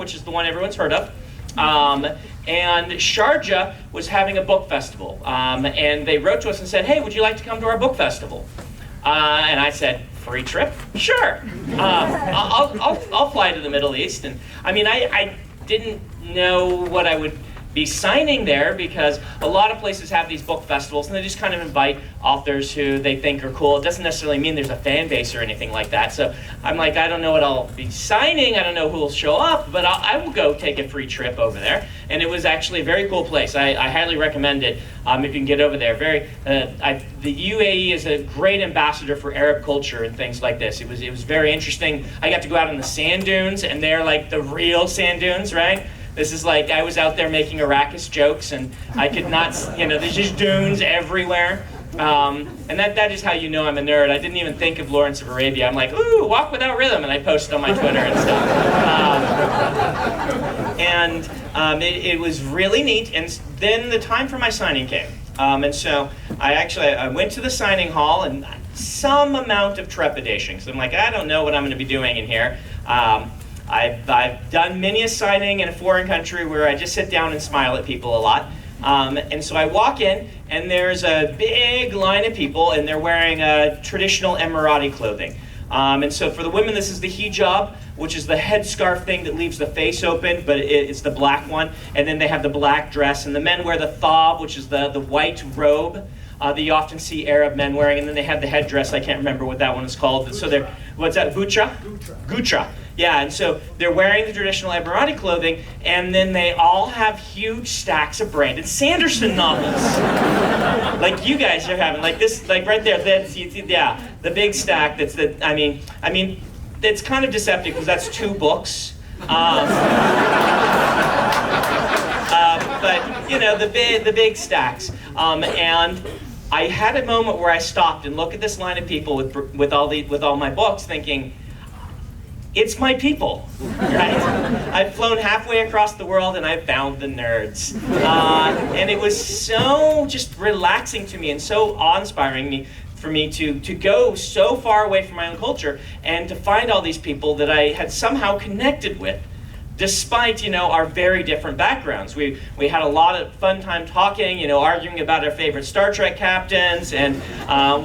which is the one everyone's heard of. And Sharjah was having a book festival. And they wrote to us and said, hey, would you like to come to our book festival? And I said, free trip? Sure. I'll fly to the Middle East. And I mean, I didn't know what I would be signing there, because a lot of places have these book festivals and they just kind of invite authors who they think are cool. It doesn't necessarily mean there's a fan base or anything like that. So I'm like, I don't know what I'll be signing. I don't know who will show up, but I will go take a free trip over there. And it was actually a very cool place. I highly recommend it if you can get over there. The UAE is a great ambassador for Arab culture and things like this. It was very interesting. I got to go out on the sand dunes, and they're like the real sand dunes, right? This is like, I was out there making Arrakis jokes, and I could not, there's just dunes everywhere. And that is how you know I'm a nerd. I didn't even think of Lawrence of Arabia. I'm like, ooh, walk without rhythm, and I posted on my Twitter and stuff. It was really neat, and then the time for my signing came. And so I went to the signing hall, and some amount of trepidation, because I'm like, I don't know what I'm going to be doing in here. I've done many a signing in a foreign country where I just sit down and smile at people a lot. And so I walk in, and there's a big line of people, and they're wearing traditional Emirati clothing. And so for the women, this is the hijab, which is the headscarf thing that leaves the face open, but it's the black one. And then they have the black dress. And the men wear the thawb, which is the white robe that you often see Arab men wearing. And then they have the headdress. I can't remember what that one is called. So they're, what's that, Gutra? Gutra. Yeah, and so they're wearing the traditional Emirati clothing, and then they all have huge stacks of Brandon Sanderson novels. Like you guys are having, like this, like right there, that's, yeah, the big stack. That's the, I mean, it's kind of deceptive because that's 2 books. But the big stacks. And I had a moment where I stopped and looked at this line of people with all my books, thinking, it's my people, right? I've flown halfway across the world and I've found the nerds. And it was so just relaxing to me and so awe-inspiring for me to go so far away from my own culture and to find all these people that I had somehow connected with, despite, our very different backgrounds. We had a lot of fun time talking, arguing about our favorite Star Trek captains, and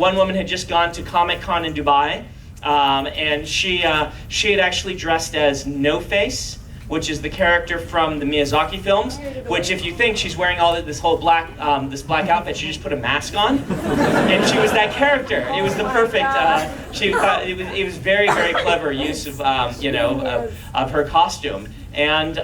one woman had just gone to Comic-Con in Dubai. And she had actually dressed as No Face, which is the character from the Miyazaki films. Which, if you think she's wearing this whole black outfit, she just put a mask on, and she was that character. It was the perfect. It was very, very clever use of of her costume, and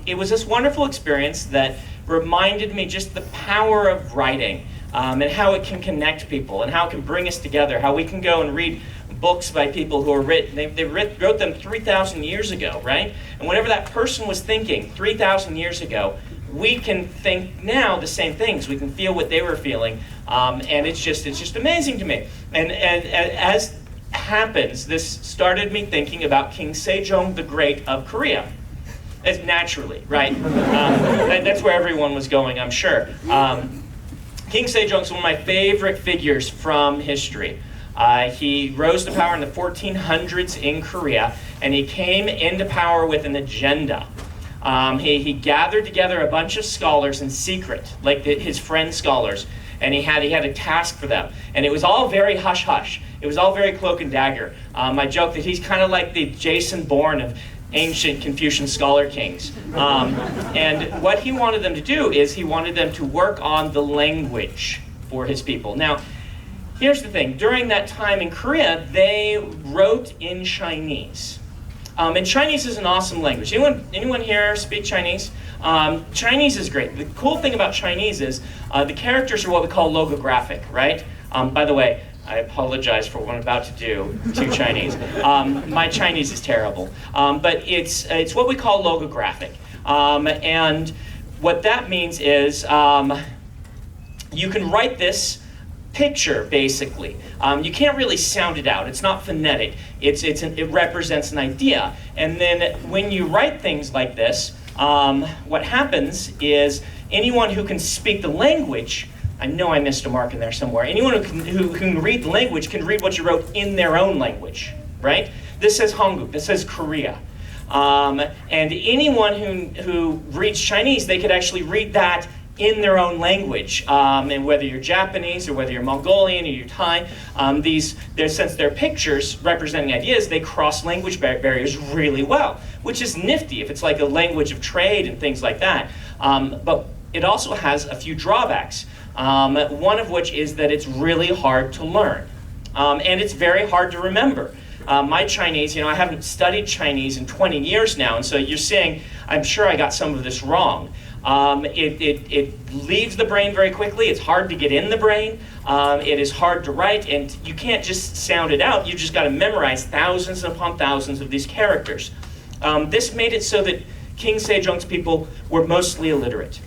it was this wonderful experience that reminded me just the power of writing, and how it can connect people, and how it can bring us together. How we can go and read books by people who are written, they wrote them 3,000 years ago, right? And whatever that person was thinking 3,000 years ago, we can think now the same things. We can feel what they were feeling, and it's just amazing to me. And as happens, this started me thinking about King Sejong the Great of Korea. As naturally, right? That's where everyone was going, I'm sure. King Sejong is one of my favorite figures from history. He rose to power in the 1400s in Korea, and he came into power with an agenda. He gathered together a bunch of scholars in secret, like his friend scholars, and he had a task for them. And it was all very hush-hush. It was all very cloak and dagger. I joke that he's kind of like the Jason Bourne of ancient Confucian scholar kings. And what he wanted them to do is he wanted them to work on the language for his people. Now, here's the thing. During that time in Korea, they wrote in Chinese. And Chinese is an awesome language. Anyone here speak Chinese? Chinese is great. The cool thing about Chinese is the characters are what we call logographic, right? By the way, I apologize for what I'm about to do to Chinese. My Chinese is terrible. But it's what we call logographic. And what that means is you can write this picture, basically. You can't really sound it out. It's not phonetic. It represents an idea. And then when you write things like this, what happens is anyone who can speak the language, I know I missed a mark in there somewhere, anyone who can read the language can read what you wrote in their own language, right? This says Hanguk, this says Korea. And anyone who reads Chinese, they could actually read that in their own language. And whether you're Japanese or whether you're Mongolian or you're Thai, since they're pictures representing ideas, they cross language barriers really well, which is nifty if it's like a language of trade and things like that. But it also has a few drawbacks, one of which is that it's really hard to learn. And it's very hard to remember. My Chinese, I haven't studied Chinese in 20 years now, and so you're seeing, I'm sure I got some of this wrong. It leaves the brain very quickly. It's hard to get in the brain. It is hard to write, and you can't just sound it out. You just got to memorize thousands upon thousands of these characters. This made it so that King Sejong's people were mostly illiterate.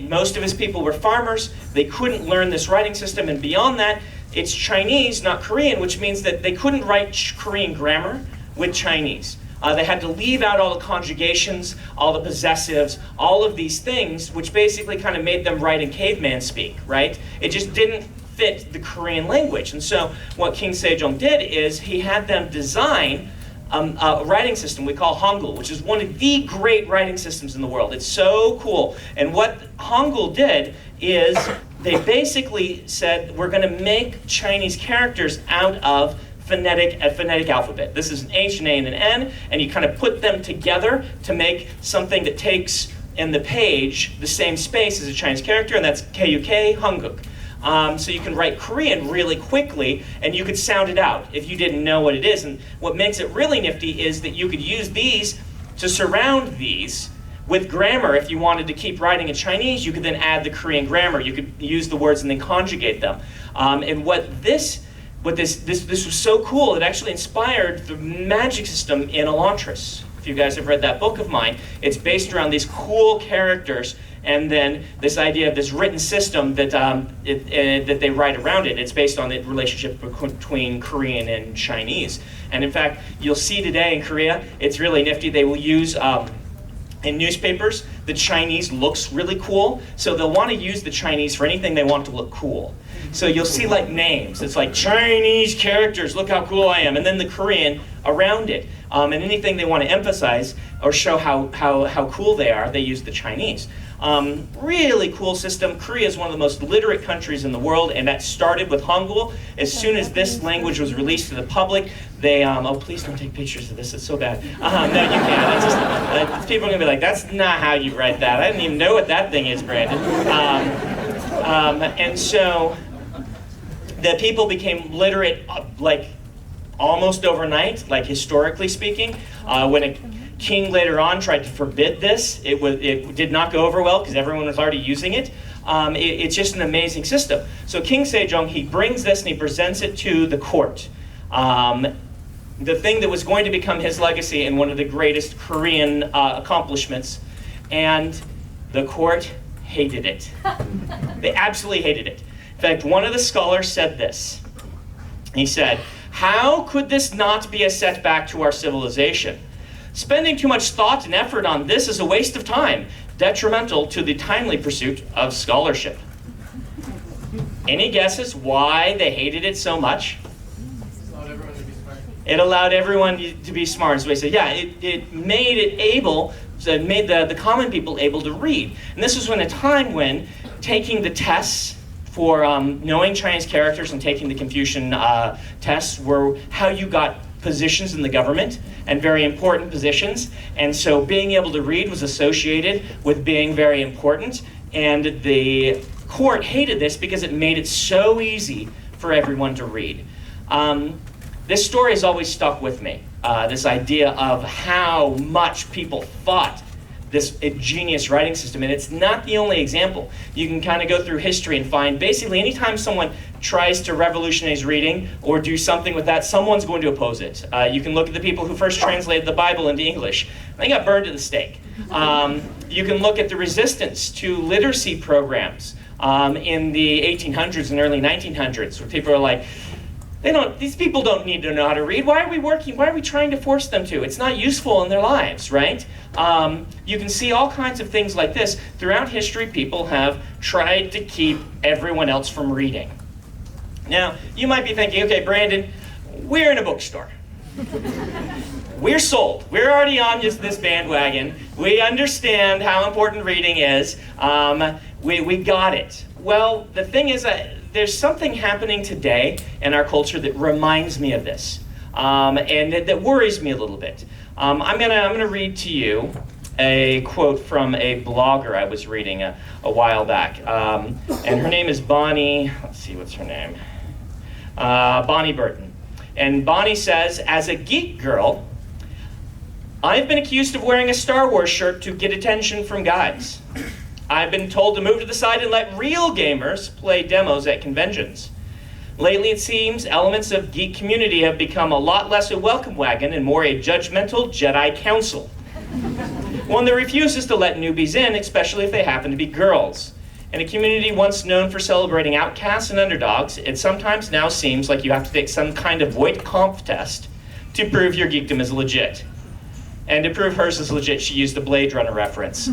Most of his people were farmers. They couldn't learn this writing system, and beyond that, it's Chinese, not Korean, which means that they couldn't write Korean grammar with Chinese. They had to leave out all the conjugations, all the possessives, all of these things, which basically kind of made them write in caveman speak, right? It just didn't fit the Korean language. And so what King Sejong did is he had them design a writing system we call Hangul, which is one of the great writing systems in the world. It's so cool. And what Hangul did is they basically said, we're going to make Chinese characters out of a phonetic alphabet. This is an H, an A, and an N, and you kind of put them together to make something that takes in the page the same space as a Chinese character, and that's KUK, Hanguk. So you can write Korean really quickly, and you could sound it out if you didn't know what it is. And what makes it really nifty is that you could use these to surround these with grammar. If you wanted to keep writing in Chinese, you could then add the Korean grammar. You could use the words and then conjugate them. And this was so cool, it actually inspired the magic system in Elantris. If you guys have read that book of mine, it's based around these cool characters and then this idea of this written system that that they write around it. It's based on the relationship between Korean and Chinese. And in fact, you'll see today in Korea, it's really nifty. They will use in newspapers, the Chinese looks really cool, so they'll want to use the Chinese for anything they want to look cool. So you'll see like names, it's like Chinese characters, look how cool I am, and then the Korean around it. And anything they want to emphasize or show how cool they are, they use the Chinese. Really cool system. Korea is one of the most literate countries in the world, and that started with Hangul. As soon as this language was released to the public, they, oh, please don't take pictures of this, it's so bad. No, you can't. It's just, people are going to be like, that's not how you write that. I didn't even know what that thing is, Brandon. And so the people became literate, like, almost overnight, like historically speaking. When a king later on tried to forbid this, it did not go over well because everyone was already using it. It's just an amazing system. So King Sejong, he brings this and he presents it to the court. The thing that was going to become his legacy and one of the greatest Korean accomplishments. And the court hated it. They absolutely hated it. In fact, one of the scholars said this. He said, "How could this not be a setback to our civilization? Spending too much thought and effort on this is a waste of time, detrimental to the timely pursuit of scholarship." Any guesses why they hated it so much? It allowed everyone to be smart. So he said, yeah, it made it able, so it made the common people able to read. And this was when a time when taking the tests for knowing Chinese characters and taking the Confucian tests were how you got positions in the government, and very important positions. And so being able to read was associated with being very important. And the court hated this because it made it so easy for everyone to read. This story has always stuck with me, this idea of how much people fought this genius writing system. And it's not the only example. You can kind of go through history and find basically anytime someone tries to revolutionize reading or do something with that, someone's going to oppose it. You can look at the people who first translated the Bible into English. They got burned at the stake. You can look at the resistance to literacy programs in the 1800s and early 1900s, where people are like, these people don't need to know how to read. Why are we working? Why are we trying to force them to? It's not useful in their lives, right? You can see all kinds of things like this. Throughout history, people have tried to keep everyone else from reading. Now, you might be thinking, okay, Brandon, we're in a bookstore. We're sold. We're already on just this bandwagon. We understand how important reading is. We got it. Well, the thing is that there's something happening today in our culture that reminds me of this, and that worries me a little bit. I'm gonna read to you a quote from a blogger I was reading a while back, and her name is Bonnie. Let's see, what's her name? Bonnie Burton. And Bonnie says, "As a geek girl, I've been accused of wearing a Star Wars shirt to get attention from guys. I've been told to move to the side and let real gamers play demos at conventions. Lately, it seems elements of geek community have become a lot less a welcome wagon and more a judgmental Jedi council. One that refuses to let newbies in, especially if they happen to be girls. In a community once known for celebrating outcasts and underdogs, it sometimes now seems like you have to take some kind of Voight Kampf test to prove your geekdom is legit." And to prove hers is legit, she used the Blade Runner reference.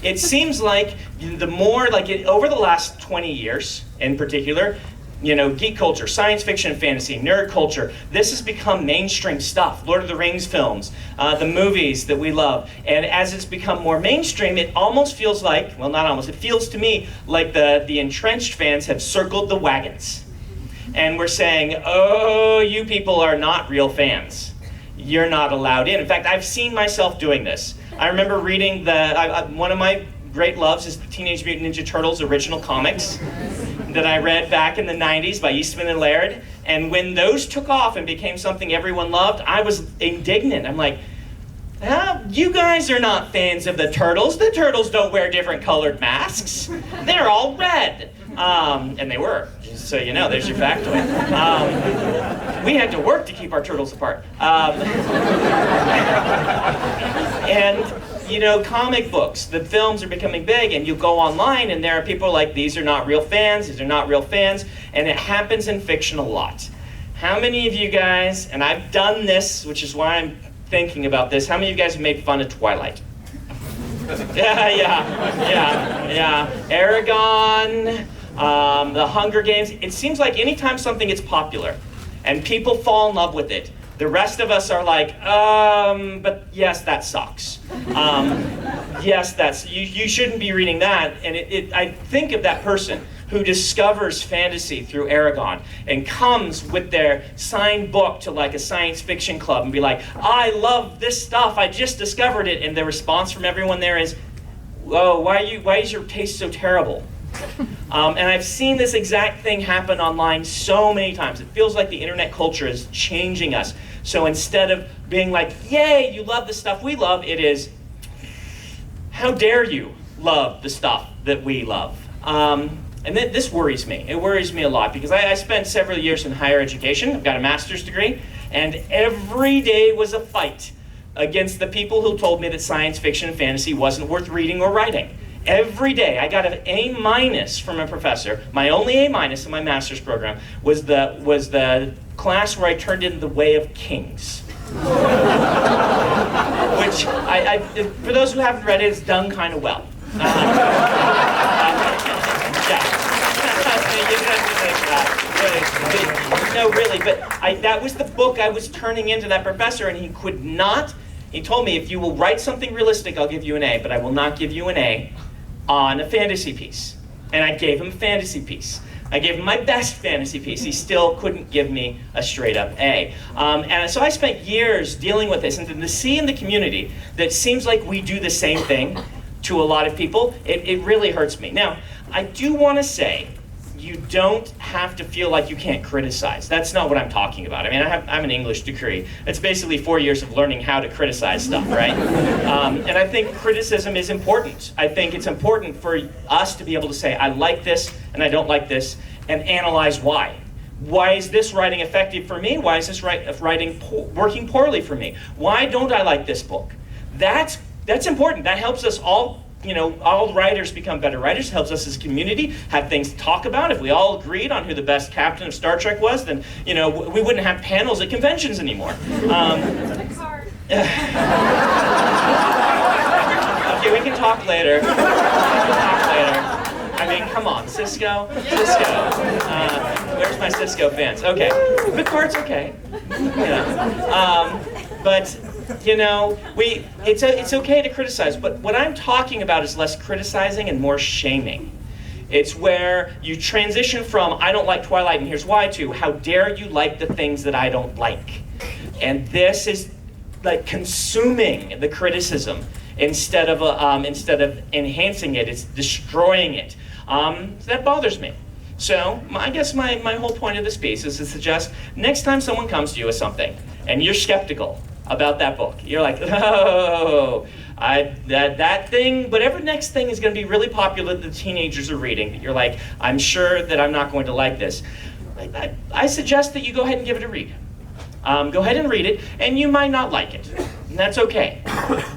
It seems like the more, over the last 20 years in particular, geek culture, science fiction and fantasy, nerd culture, this has become mainstream stuff. Lord of the Rings films, the movies that we love. And as it's become more mainstream, it almost feels like, well, not almost, it feels to me like the entrenched fans have circled the wagons. And we're saying, oh, you people are not real fans. You're not allowed in. In fact, I've seen myself doing this. I remember reading one of my great loves is the Teenage Mutant Ninja Turtles original comics that I read back in the 90s by Eastman and Laird. And when those took off and became something everyone loved, I was indignant. I'm like, you guys are not fans of the Turtles. The Turtles don't wear different colored masks. They're all red. And they were, just so you know, there's your factoid. We had to work to keep our turtles apart. And, comic books, the films are becoming big, and you go online and there are people like, these are not real fans, these are not real fans, and it happens in fiction a lot. How many of you guys, and I've done this, which is why I'm thinking about this, how many of you guys have made fun of Twilight? Yeah. Aragon, the Hunger Games. It seems like anytime something gets popular and people fall in love with it, the rest of us are like, but yes, that sucks. Yes, you shouldn't be reading that. And I think of that person who discovers fantasy through Aragon and comes with their signed book to a science fiction club and be like, I love this stuff, I just discovered it. And the response from everyone there is, whoa, why is your taste so terrible? And I've seen this exact thing happen online so many times. It feels like the internet culture is changing us. So instead of being like, yay, you love the stuff we love, it is, how dare you love the stuff that we love? And this worries me. It worries me a lot because I spent several years in higher education. I've got a master's degree, and every day was a fight against the people who told me that science fiction and fantasy wasn't worth reading or writing. Every day I got an A- from a professor. My only A- in my master's program was the class where I turned in The Way of Kings. Which, for those who haven't read it, it's done kind of well. No, really, but that was the book I was turning into that professor, and he told me, if you will write something realistic, I'll give you an A, but I will not give you an A on a fantasy piece. And I gave him a fantasy piece. I gave him my best fantasy piece. He still couldn't give me a straight up A. And so I spent years dealing with this, and to see in the community that seems like we do the same thing to a lot of people, it really hurts me. Now, I do want to say, you don't have to feel like you can't criticize. That's not what I'm talking about. I mean, I'm an English degree. It's basically 4 years of learning how to criticize stuff, right? And I think criticism is important. I think it's important for us to be able to say, I like this and I don't like this, and analyze why. Why is this writing effective for me? Why is this writing working poorly for me? Why don't I like this book? That's important. That helps us all. All writers become better writers. Helps us as a community have things to talk about. If we all agreed on who the best captain of Star Trek was, then we wouldn't have panels at conventions anymore. Okay, we can talk later. I mean, come on, Cisco. Where's my Cisco fans? Okay, Picard's okay. But it's okay to criticize. But what I'm talking about is less criticizing and more shaming. It's where you transition from "I don't like Twilight and here's why" to "How dare you like the things that I don't like." And this is like consuming the criticism instead of enhancing it. It's destroying it. That bothers me. So I guess my whole point of this piece is to suggest next time someone comes to you with something and you're skeptical about that book, you're like, oh, that thing, whatever next thing is going to be really popular that the teenagers are reading, that you're like, I'm sure that I'm not going to like this. I suggest that you go ahead and give it a read. Go ahead and read it, and you might not like it, and that's okay.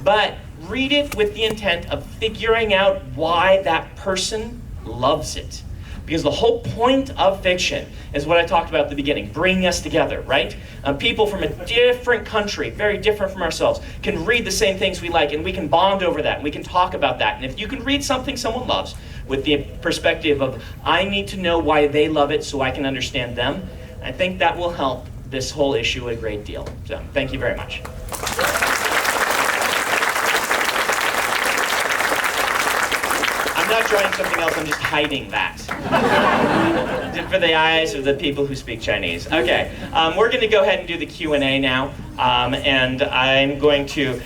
But read it with the intent of figuring out why that person loves it. Because the whole point of fiction is what I talked about at the beginning, bringing us together, right? People from a different country, very different from ourselves, can read the same things we like, and we can bond over that, and we can talk about that. And if you can read something someone loves with the perspective of, I need to know why they love it so I can understand them, I think that will help this whole issue a great deal. So, thank you very much. I'm not trying something else, I'm just hiding that. For the eyes of the people who speak Chinese. Okay, we're going to go ahead and do the Q&A now. And I'm going to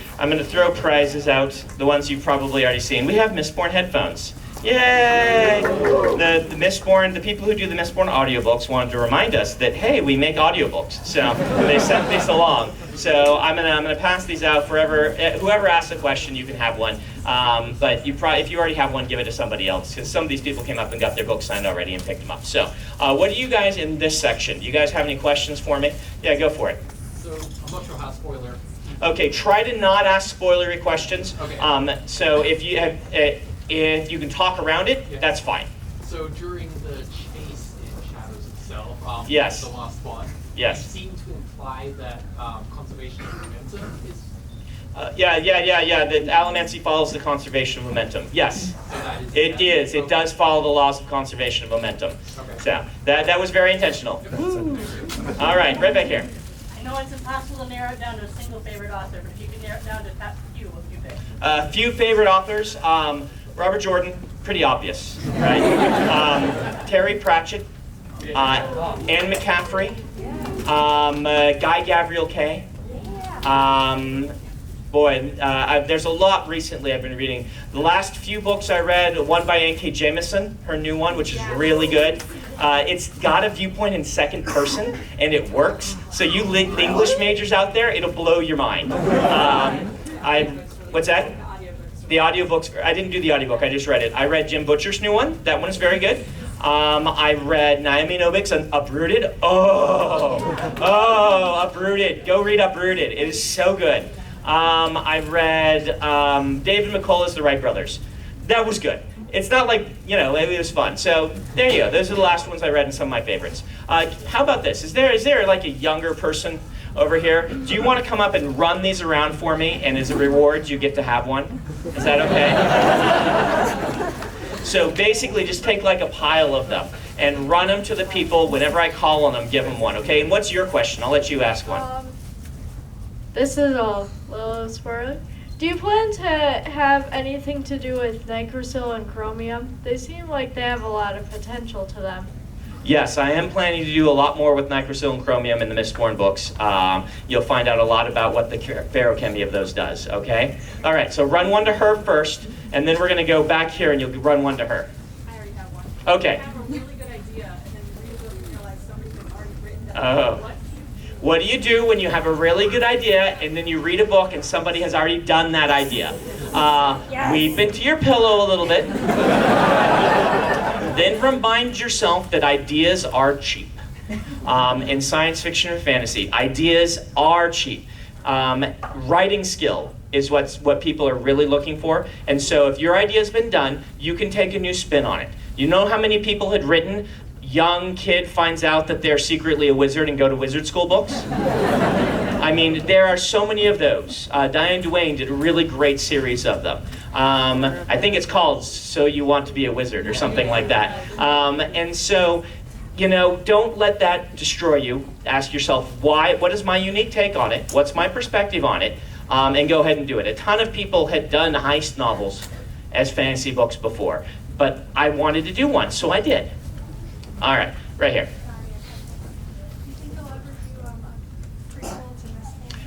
throw prizes out, the ones you've probably already seen. We have Mistborn headphones. Yay! The Mistborn, the people who do the Mistborn audiobooks wanted to remind us that, hey, we make audiobooks. So they sent these along. So I'm gonna pass these out forever. Whoever asks a question, you can have one. But if you already have one, give it to somebody else, because some of these people came up and got their books signed already and picked them up. So what do you guys in this section? Do you guys have any questions for me? Yeah, go for it. So I'm not sure how spoiler. Okay, try to not ask spoilery questions. Okay. So if you can talk around it, yeah, that's fine. So during the chase in Shadows itself, yes, the last one, yes, you seem to imply that conservation of momentum is... Yeah. That allomancy follows the conservation of momentum. Yes, so it is. It does follow the laws of conservation of momentum. Okay. So that was very intentional. All right, right back here. I know it's impossible to narrow it down to a single favorite author, but if you can narrow it down to a few, what do you pick? Few favorite authors. Robert Jordan, pretty obvious, right? Terry Pratchett, Anne McCaffrey, Guy Gavriel Kay. There's a lot recently I've been reading. The last few books I read, one by N.K. Jemisin, her new one, which is really good. It's got a viewpoint in second person, and it works. So you English majors out there, it'll blow your mind. What's that? The audiobooks, I didn't do the audiobook, I just read it. I read Jim Butcher's new one, that one is very good. I read Naomi Novik's Uprooted. Uprooted, go read Uprooted, it is so good. I read David McCullough's The Wright Brothers. That was good. It's not like, it was fun. So there you go, those are the last ones I read and some of my favorites. How about this, is there like a younger person over here? Do you want to come up and run these around for me, and as a reward you get to have one? Is that okay? So basically just take like a pile of them and run them to the people. Whenever I call on them, give them one, okay? And what's your question? I'll let you ask one. This is a little spoiler. Do you plan to have anything to do with nigrosyl and chromium? They seem like they have a lot of potential to them. Yes, I am planning to do a lot more with nigrosyl and chromium in the Mistborn books. You'll find out a lot about what the ferrochemy of those does, okay? All right, so run one to her first, and then we're going to go back here and you'll run one to her. I already have one. Okay. I have a really good idea, and then you read a book and realize somebody's already written that. Oh. What do you do when you have a really good idea and then you read a book and somebody has already done that idea? Yes. Weep into your pillow a little bit. Then remind yourself that ideas are cheap. In science fiction or fantasy, ideas are cheap. Writing skill is what people are really looking for. And so if your idea has been done, you can take a new spin on it. You know how many people had written, young kid finds out that they're secretly a wizard and go to wizard school books? I mean, there are so many of those. Diane Duane did a really great series of them. I think it's called So You Want to Be a Wizard or something like that. And so, you know, don't let that destroy you. Ask yourself, why? What is my unique take on it? What's my perspective on it? And go ahead and do it. A ton of people had done heist novels as fantasy books before, but I wanted to do one, so I did. All right, right here.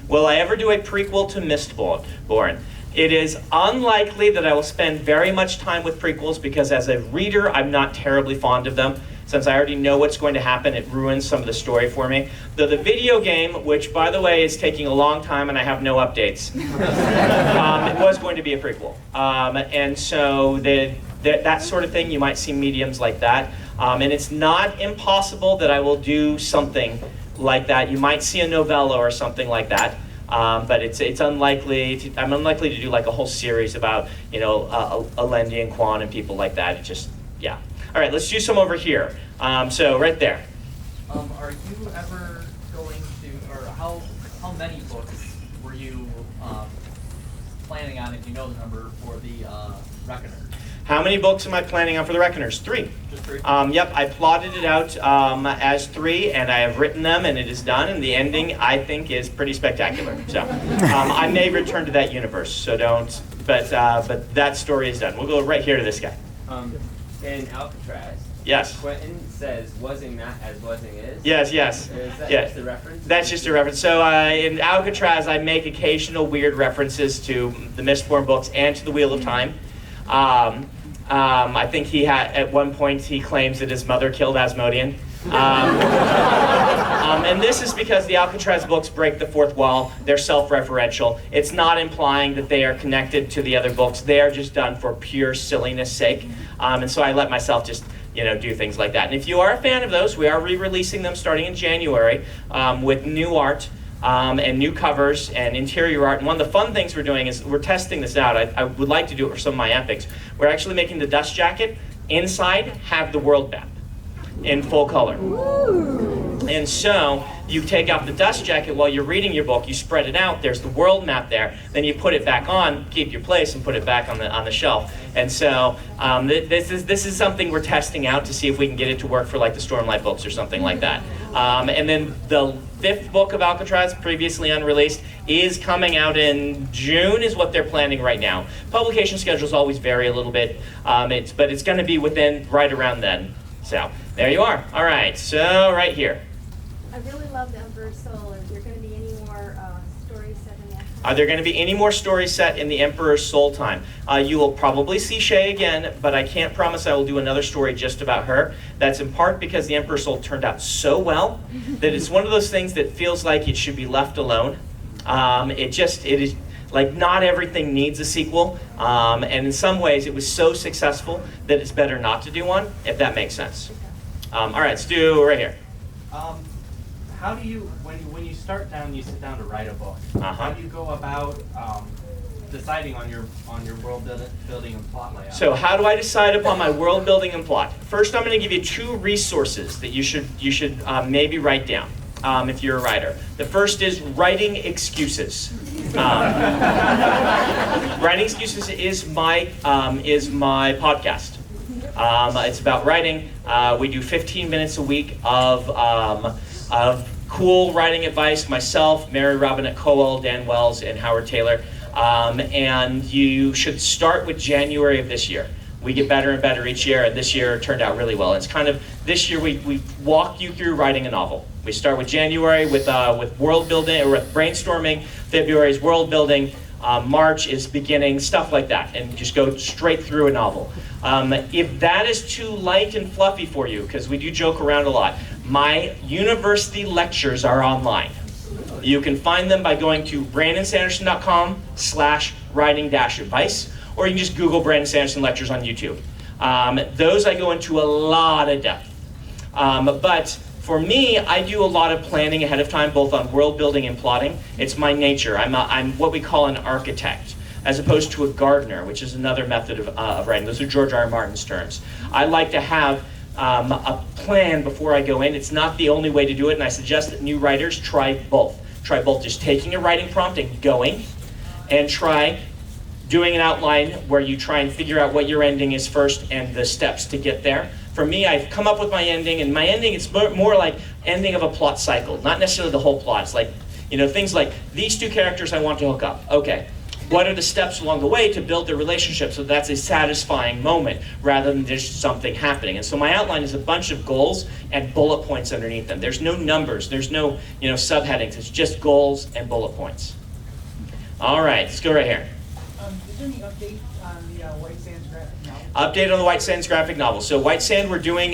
Will I ever do a prequel to Mistborn? It is unlikely that I will spend very much time with prequels because as a reader, I'm not terribly fond of them. Since I already know what's going to happen, it ruins some of the story for me. Though the video game, which by the way is taking a long time and I have no updates, it was going to be a prequel. And so that sort of thing, you might see mediums like that. And it's not impossible that I will do something like that. You might see a novella or something like that. But it's unlikely. I'm unlikely to do like a whole series about, you know, Alendi and Quan and people like that. It just, yeah. All right, let's do some over here. So right there. Are you ever going to, or how many books were you planning on, if you know the number, for the Reckoners? How many books am I planning on for the Reckoners? 3. Just 3? Yep, I plotted it out as 3, and I have written them, and it is done, and the ending, I think, is pretty spectacular. So I may return to that universe, so don't, but that story is done. We'll go right here to this guy. In Alcatraz, Yes. Quentin says, "Wasing not as wasing is." Yes, yes. Is that Yeah. just a reference? That's just a reference. So in Alcatraz, I make occasional weird references to the Mistborn books and to the Wheel of Time. I think he had, at one point, he claims that his mother killed Asmodean. And this is because the Alcatraz books break the fourth wall. They're self-referential. It's not implying that they are connected to the other books. They are just done for pure silliness sake. And so I let myself just, you know, do things like that. And if you are a fan of those, we are re-releasing them starting in January with new art and new covers and interior art. And one of the fun things we're doing is we're testing this out. I would like to do it for some of my epics. We're actually making the dust jacket inside have the world map in full color. And so you take off the dust jacket while you're reading your book, you spread it out, there's the world map there, then you put it back on, keep your place, and put it back on the shelf. And so this is something we're testing out to see if we can get it to work for like the Stormlight books or something like that. And then the 5th book of Alcatraz, previously unreleased, is coming out in June, is what they're planning right now. Publication schedules always vary a little bit, but it's going to be within right around then. So there you are. All right, so right here. I really love the Emperor's Soul. Are there going to be any more stories set in that? Are there going to be any more stories set in the Emperor's Soul time? You will probably see Shay again, but I can't promise I will do another story just about her. That's in part because the Emperor's Soul turned out so well that it's one of those things that feels like it should be left alone. It is like not everything needs a sequel, and in some ways it was so successful that it's better not to do one, if that makes sense. All right, let's do right here. How do you, when you start down, you sit down to write a book. How do you go about deciding on your world building and plot layout? So how do I decide upon my world building and plot? First, I'm going to give you 2 resources that you should maybe write down if you're a writer. The first is writing excuses. Writing excuses is my podcast. It's about writing. We do 15 minutes a week of cool writing advice, myself, Mary Robinette Cowell, Dan Wells, and Howard Taylor. And you should start with January of this year. We get better and better each year, and this year turned out really well. It's kind of, this year we walk you through writing a novel. We start with January with world building, or with brainstorming. February is world building. March is beginning, stuff like that, and just go straight through a novel. If that is too light and fluffy for you, because we do joke around a lot, my university lectures are online. You can find them by going to brandonsanderson.com/writing-advice, or you can just Google Brandon Sanderson lectures on YouTube. Those I go into a lot of depth. But for me, I do a lot of planning ahead of time, both on world building and plotting. It's my nature. I'm what we call an architect, as opposed to a gardener, which is another method of writing. Those are George R. R. Martin's terms. I like to have a plan before I go in. It's not the only way to do it, and I suggest that new writers try both. Try both just taking a writing prompt and going, and try doing an outline where you try and figure out what your ending is first and the steps to get there. For me, I've come up with my ending, and my ending is more like ending of a plot cycle, not necessarily the whole plot. It's like, things like, these two characters I want to hook up. Okay, what are the steps along the way to build their relationship so that's a satisfying moment rather than just something happening? And so my outline is a bunch of goals and bullet points underneath them. There's no numbers, there's no subheadings, it's just goals and bullet points. All right, let's go right here. Is there any update on the White Sands graphic novel? Update on the White Sands graphic novel. So White Sand, we're doing,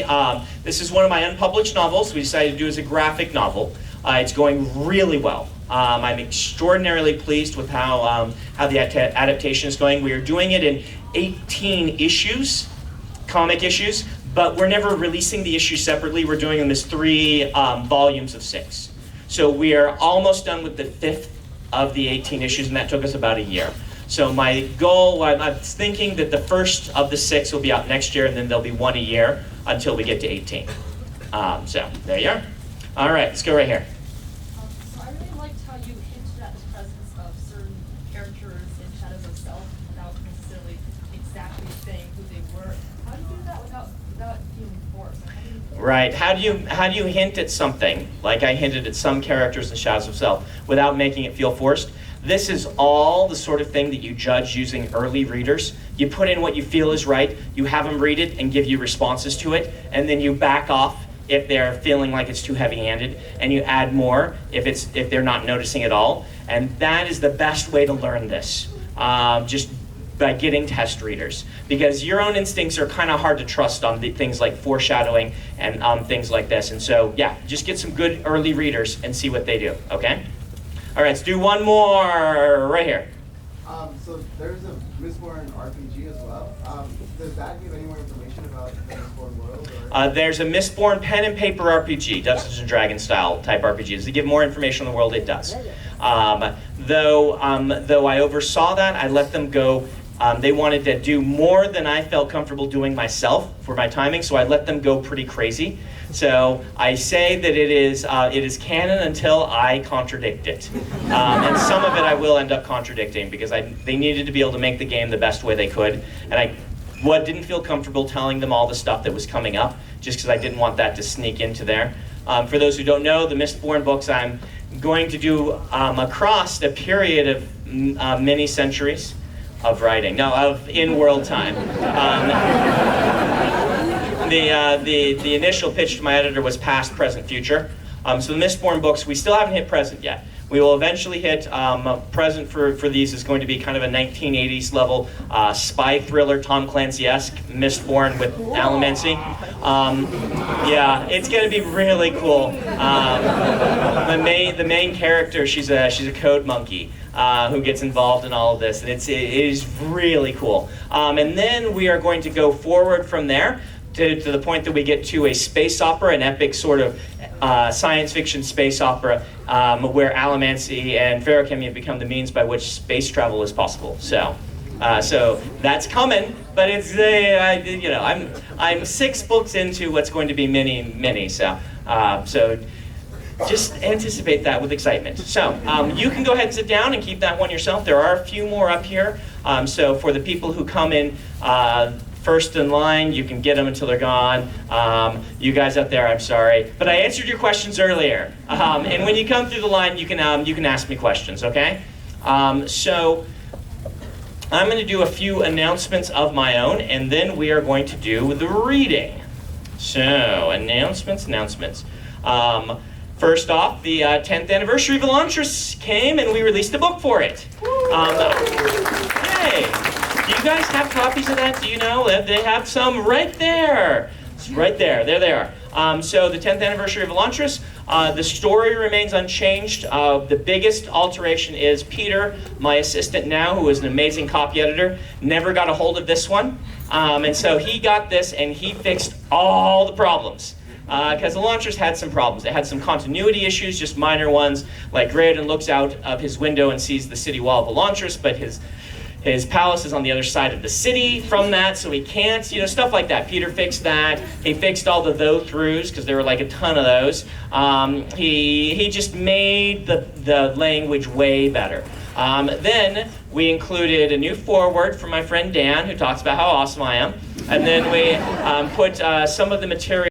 this is one of my unpublished novels we decided to do as a graphic novel. It's going really well. I'm extraordinarily pleased with how the adaptation is going. We are doing it in 18 issues, comic issues, but we're never releasing the issues separately. We're doing them as 3 volumes of 6. So we are almost done with the 5th of the 18 issues, and that took us about a year. So my goal, I'm thinking that the first of the 6 will be out next year, and then there'll be 1 a year until we get to 18. So there you are. All right, let's go right here. So I really liked how you hinted at the presence of certain characters in Shadows of Self without necessarily exactly saying who they were. How do you do that without feeling forced? Like, Right. How do you hint at something, like I hinted at some characters in Shadows of Self, without making it feel forced? This is all the sort of thing that you judge using early readers. You put in what you feel is right, you have them read it and give you responses to it, and then you back off if they're feeling like it's too heavy-handed, and you add more if they're not noticing at all. And that is the best way to learn this, just by getting test readers. Because your own instincts are kind of hard to trust on things like foreshadowing and things like this. And so, yeah, just get some good early readers and see what they do, okay? All right, let's do one more right here. So there's a Mistborn RPG as well. Does that give any more information about the Mistborn world? Or? There's a Mistborn pen and paper RPG, Dungeons and Dragons style type RPGs. To give more information on the world, it does. Though I oversaw that, I let them go. They wanted to do more than I felt comfortable doing myself for my timing, so I let them go pretty crazy. So I say that it is canon until I contradict it. And some of it I will end up contradicting because they needed to be able to make the game the best way they could. And I didn't feel comfortable telling them all the stuff that was coming up just because I didn't want that to sneak into there. For those who don't know, the Mistborn books I'm going to do across a period of many centuries of writing. No, of in-world time. The initial pitch to my editor was past, present, future. So the Mistborn books, we still haven't hit present yet. We will eventually hit present for these is going to be kind of a 1980s level spy thriller, Tom Clancy-esque Mistborn with Alamancy. Yeah, it's going to be really cool. The main character, she's a code monkey who gets involved in all of this, and it is really cool. And then we are going to go forward from there to the point that we get to a space opera, an epic sort of science fiction space opera where Alamancy and ferrochemy have become the means by which space travel is possible. So that's coming, but it's I'm 6 books into what's going to be many. So just anticipate that with excitement. So you can go ahead and sit down and keep that one yourself. There are a few more up here. So for the people who come in first in line, you can get them until they're gone. You guys up there, I'm sorry, but I answered your questions earlier. And when you come through the line, you can ask me questions, okay? So I'm going to do a few announcements of my own, and then we are going to do the reading. So announcements. First off, the 10th anniversary of Elantris came, and we released a book for it. Hey. Do you guys have copies of that? Do you know? They have some right there. It's right there. There they are. So the 10th anniversary of Elantris, the story remains unchanged. The biggest alteration is Peter, my assistant now, who is an amazing copy editor, never got a hold of this one. And so he got this and he fixed all the problems. Because Elantris had some problems. It had some continuity issues, just minor ones, like Graydon looks out of his window and sees the city wall of Elantris, but his palace is on the other side of the city from that, so he can't, stuff like that. Peter fixed that. He fixed all the though-throughs, because there were like a ton of those. He just made the language way better. Then we included a new foreword from my friend Dan, who talks about how awesome I am. And then we put some of the material